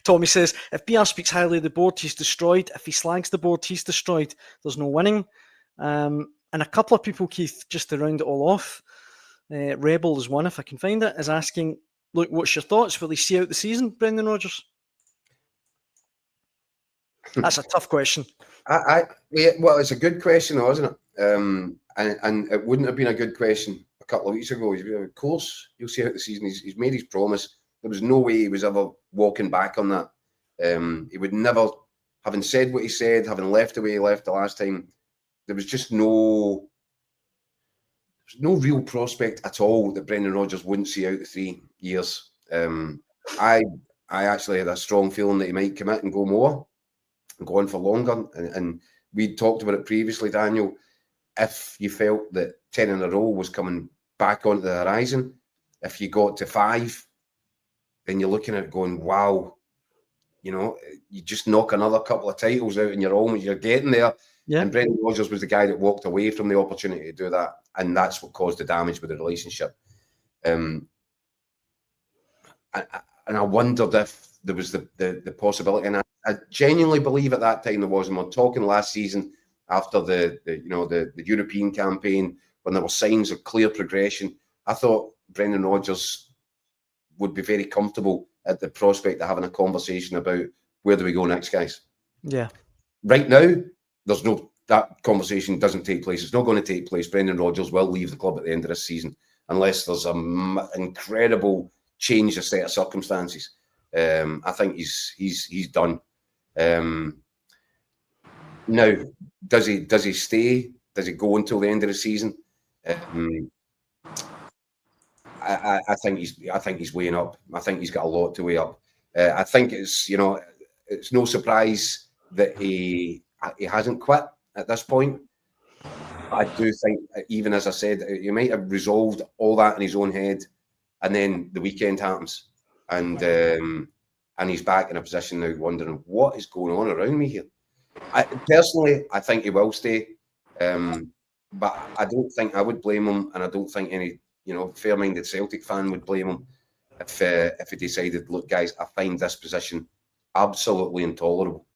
Tommy says, if BR speaks highly of the board, he's destroyed. If he slags the board, he's destroyed. There's no winning. And a couple of people, Keith, just to round it all off, Rebel is one, if I can find it, is asking, look, what's your thoughts? Will he see out the season, Brendan Rodgers? That's a tough question. Well, it's a good question, though, isn't it? And it wouldn't have been a good question a couple of weeks ago. Of course, you'll see out the season. He's made his promise. There was no way he was ever walking back on that. He would never, having said what he said, having left the way he left the last time, there was just no real prospect at all that Brendan Rodgers wouldn't see out the 3 years. I actually had a strong feeling that he might commit and go more, and go on for longer. And we talked about it previously, Daniel. If you felt that 10 in a row was coming back onto the horizon, if you got to 5, then you're looking at it going, wow, you just knock another couple of titles out and you're almost, you're getting there. Yeah. And Brendan Rodgers was the guy that walked away from the opportunity to do that. And that's what caused the damage with the relationship. And I wondered if there was the possibility, and I genuinely believe at that time there was. And we're talking last season after the European campaign, when there were signs of clear progression, I thought Brendan Rodgers would be very comfortable at the prospect of having a conversation about where do we go next, guys. Yeah. Right now, that conversation doesn't take place. It's not going to take place. Brendan Rodgers will leave the club at the end of this season unless there's an incredible change of set of circumstances. I think he's done. Now, does he stay? Does he go until the end of the season? I think he's weighing up. I think he's got a lot to weigh up. I think it's no surprise that he hasn't quit at this point. I do think, even as I said, he might have resolved all that in his own head, and then the weekend happens, and he's back in a position now, wondering what is going on around me here. Personally, I think he will stay, but I don't think I would blame him, and I don't think any fair-minded Celtic fan would blame him if he decided, look, guys, I find this position absolutely intolerable.